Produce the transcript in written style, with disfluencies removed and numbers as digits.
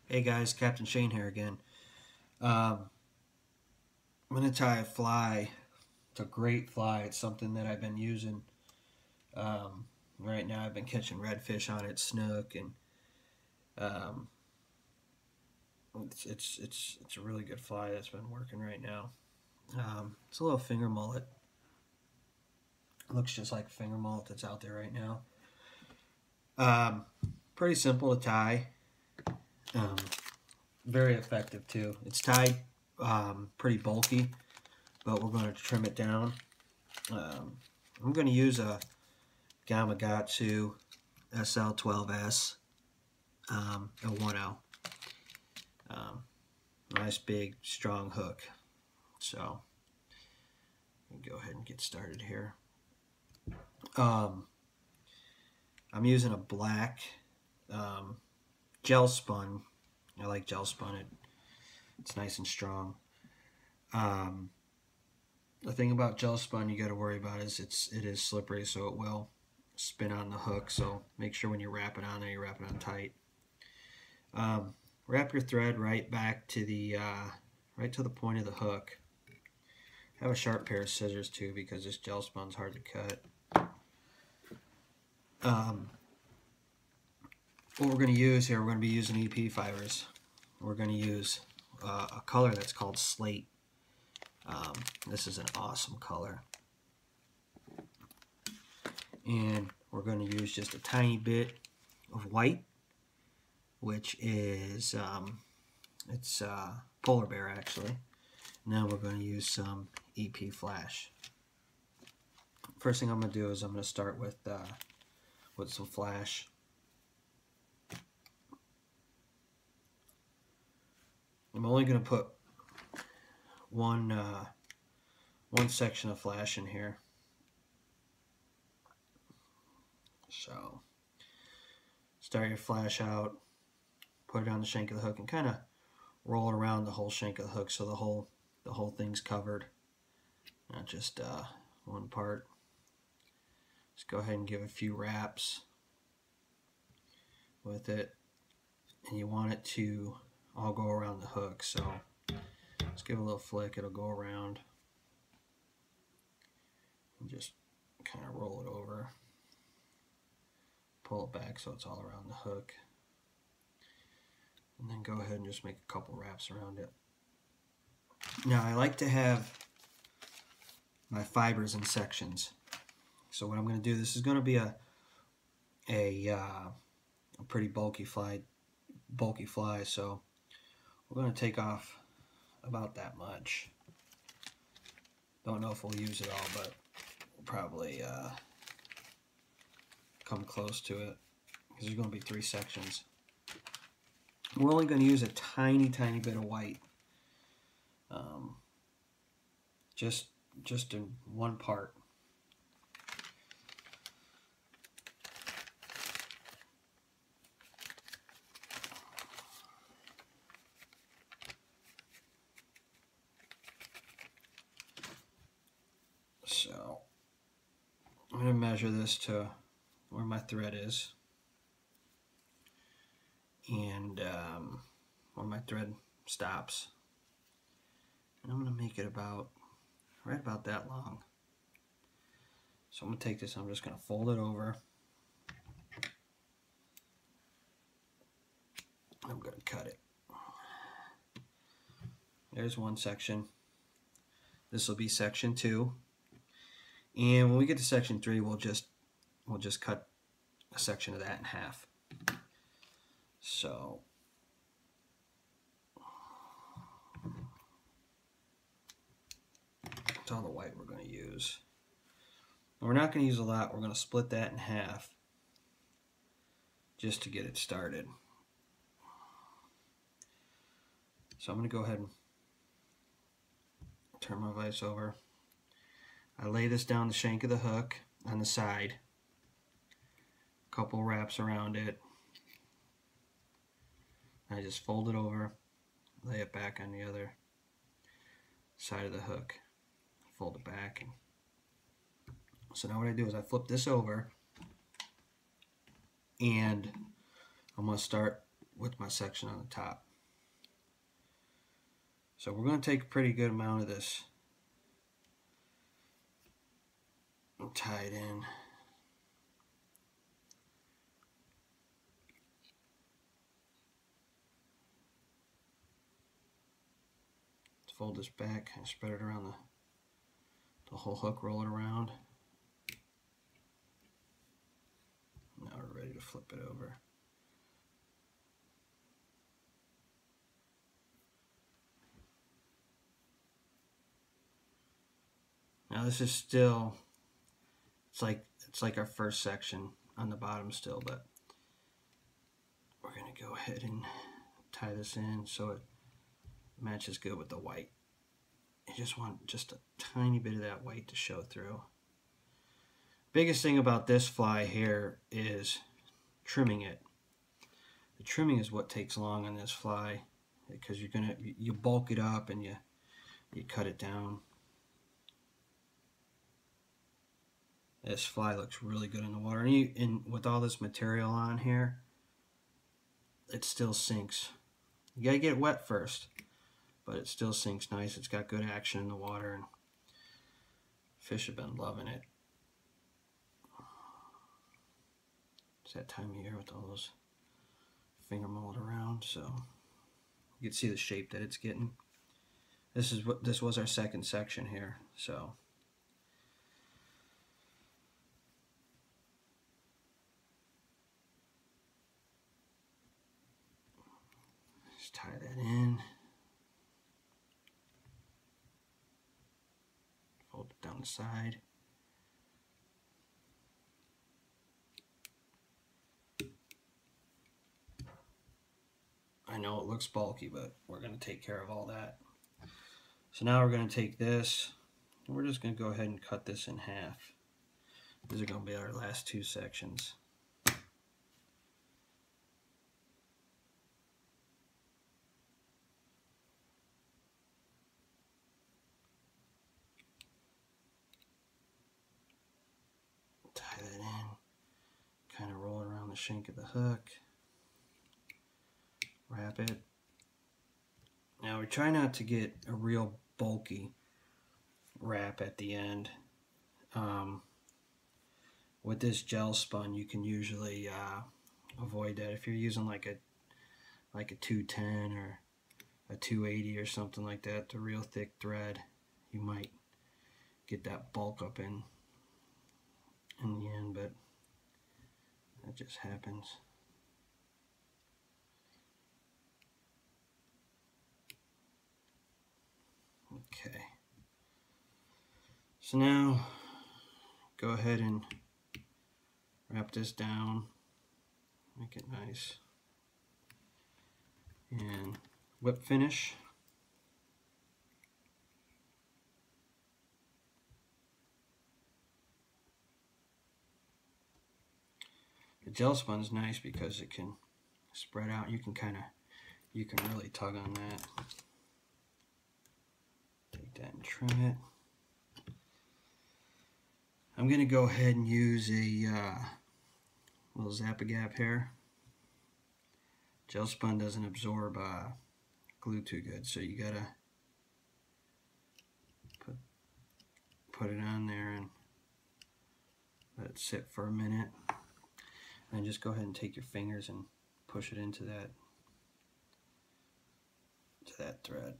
Hey guys, Captain Shane here again. I'm going to tie a fly. It's a great fly. It's something that I've been using. Right now I've been catching redfish on it, snook, and um, it's a really good fly that's been working right now. It's a little finger mullet. It looks just like a finger mullet that's out there right now. Um, Pretty simple to tie. Um, Very effective too. It's tied pretty bulky, but we're going to trim it down. I'm going to use a Gamakatsu SL12S, a 1L. Nice big strong hook. So go ahead and get started here. I'm using a black gel spun. I like gel spun. It's nice and strong. The thing about gel spun you got to worry about is it is slippery, so it will spin on the hook. So make sure when you wrap it on there, you wrap it on tight. Wrap your thread right back to the point of the hook. Have a sharp pair of scissors too, because this gel spun's hard to cut. What we're going to use here, we're going to be using EP fibers. We're going to use a color that's called slate. This is an awesome color. And we're going to use just a tiny bit of white, which is it's polar bear actually. Now we're going to use some EP flash. First thing I'm going to do is I'm going to start with some flash. I'm only going to put one section of flash in here. So start your flash out, put it on the shank of the hook, and kind of roll it around the whole shank of the hook so the whole thing's covered, not just one part. Just go ahead and give a few wraps with it, and you want it to all go around the hook. So just give it a little flick, it'll go around, and just kind of roll it over, pull it back so it's all around the hook, and then go ahead and just make a couple wraps around it. Now I like to have my fibers in sections. So what I'm going to do, this is going to be a pretty bulky fly. So we're going to take off about that much. Don't know if we'll use it all, but we'll probably come close to it, because there's going to be 3 sections. We're only going to use a tiny bit of white, just in one part. So I'm going to measure this to where my thread is, and where my thread stops, and I'm going to make it right about that long. So I'm going to take this, I'm just going to fold it over. I'm going to cut it. There's one section. This will be section 2. And when we get to section 3, we'll just cut a section of that in half. So that's all the white we're going to use. And we're not going to use a lot. We're going to split that in half just to get it started. So I'm going to go ahead and turn my vise over. I lay this down the shank of the hook on the side, a couple wraps around it. I just fold it over, lay it back on the other side of the hook, fold it back. So now what I do is I flip this over, and I'm going to start with my section on the top. So we're going to take a pretty good amount of this and tie it in. Let's fold this back and spread it around the whole hook, roll it around. Now we're ready to flip it over. Now this is still, it's like our first section on the bottom still, but we're going to go ahead and tie this in so it matches good with the white. You just want just a tiny bit of that white to show through. Biggest thing about this fly here is trimming it. The trimming is what takes long on this fly, because you bulk it up and you cut it down. This fly looks really good in the water, and with all this material on here, it still sinks. You gotta get it wet first, but it still sinks nice. It's got good action in the water, and fish have been loving it. It's that time of year with all those finger mullet around, so you can see the shape that it's getting. This was our second section here, so just tie that in. Fold it down the side. I know it looks bulky, but we're going to take care of all that. So now we're going to take this, and we're just going to go ahead and cut this in half. These are going to be our last two sections. Tie that in, kind of roll it around the shank of the hook, wrap it. Now we try not to get a real bulky wrap at the end. With this gel spun, you can usually avoid that. If you're using like a 210 or a 280 or something like that, the real thick thread, you might get that bulk up in the end, but that just happens. Okay, so now go ahead and wrap this down, make it nice, and whip finish. The gel spun is nice because it can spread out. You can really tug on that. Take that and trim it. I'm going to go ahead and use a little Zap-A-Gap here. Gel spun doesn't absorb glue too good, so you gotta put it on there and let it sit for a minute. And just go ahead and take your fingers and push it into that thread.